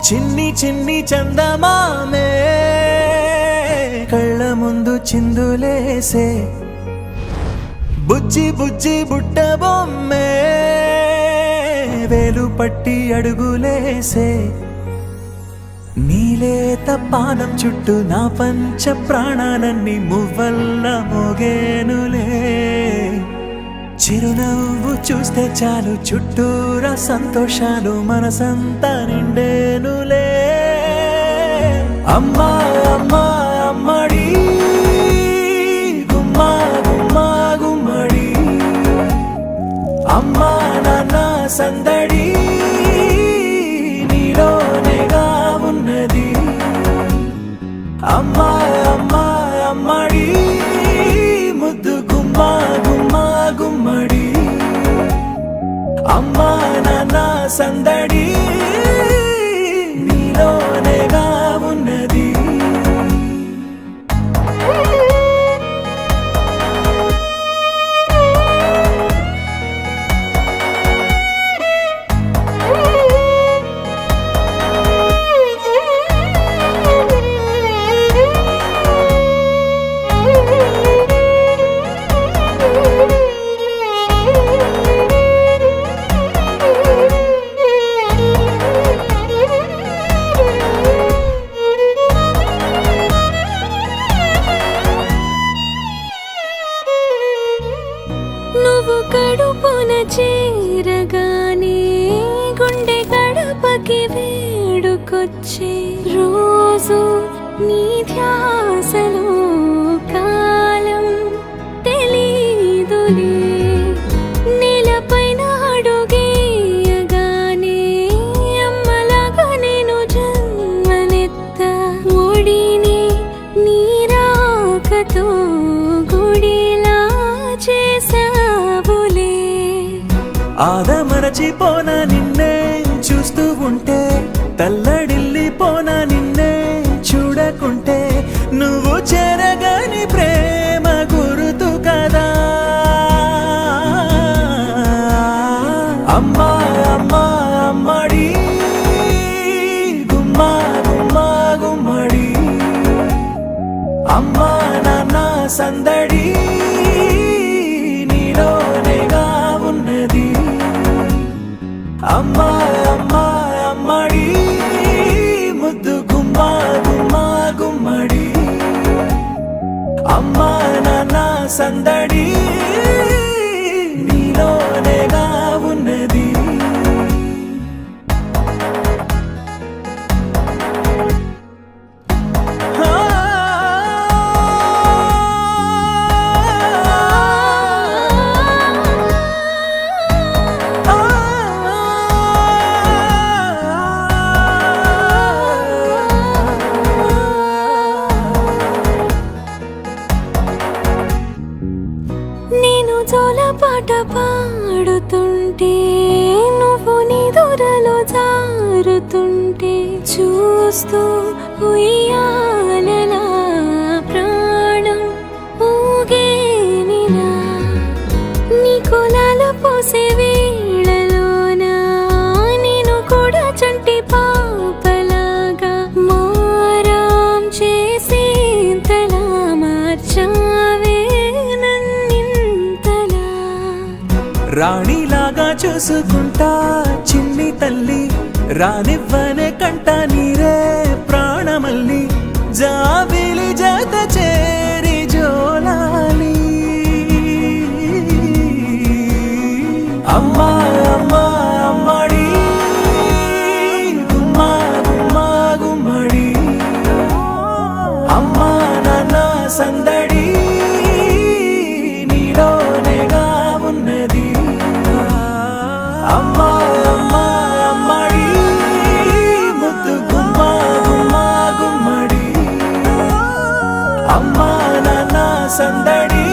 చిన్ని చిన్ని చందమామే కళ్ళ ముందు చిందులేసే బుజ్జి బుజ్జి బుట్ట బొమ్మే వేలు పట్టి అడుగులేసే నీలేత పానం చుట్టూ నా పంచ ప్రాణాలన్నీ మువ్వల్ల మోగేనులే చిరునవ్వు చూస్తే చాలు చుట్టూరా సంతోషాలు మనసంతా నిండేనులే అమ్మా అమ్మా అమ్మడి గుమ్మా గుమ్మా గుమ్మడి అమ్మా నాన్న సందడి నీలోనేగా ఉన్నది అమ్మా అమ్మా అమ్మడి ముద్దు గుమ్మా గుమ్మా గుమ్మడి అమ్మా నాన్న సందడి నీలోనేగా ఉన్నది నువ్వు కడుపున చేరగానే గుండె గడపకి వేడుకొచ్చే రోజు నీ ధ్యాసలో కాలం తెలీదులే నేలపైన అడుగేయగానే అమ్మలాగా నేను జన్మనెత్త ఒడిని నీ రాకతో గుడిలా చేసావులే ఆదమరచిపోనా నిన్నే చూస్తూ ఉంటే తల్లడిల్లిపోనా నిన్నే చూడకుంటే నువ్వు చెరగని ప్రేమ గురుతు కదా అమ్మా అమ్మా అమ్మడి గుమ్మా గుమ్మా గుమ్మడి అమ్మా నాన్న సందడి నీలోనేగా ఉన్నది అమ్మా అమ్మా అమ్మడి ముద్దు గుమ్మా గుమ్మా గుమ్మడి అమ్మా నాన్న సందడి నీలోనేగా ఉన్నది నేను జోలపాట పాడుతుంటే నువ్వు నిదురలో జారుతుంటే చూస్తూ ఉయ్యాలలా ప్రాణం ఊగేనిలా నీ కులాల పోసే వేళలోనా నేను కూడా చంటి పాపలాగా మారాం చేసేంతలా మార్చావే రాణిలాగా చూసుకుంటా చిన్ని తల్లి రానివ్వనే కంట నీరే ప్రాణమల్లి జాబిలి జత చేరి జోలాలి అమ్మా అమ్మా అమ్మడి గుమ్మా గుమ్మా గుమ్మడి అమ్మా నాన్న సందడి నీలోనేగా ఉన్నది అమ్మా అమ్మా అమ్మడి ముద్దు గుమ్మా గుమ్మా గుమ్మడి అమ్మా నాన్న సందడి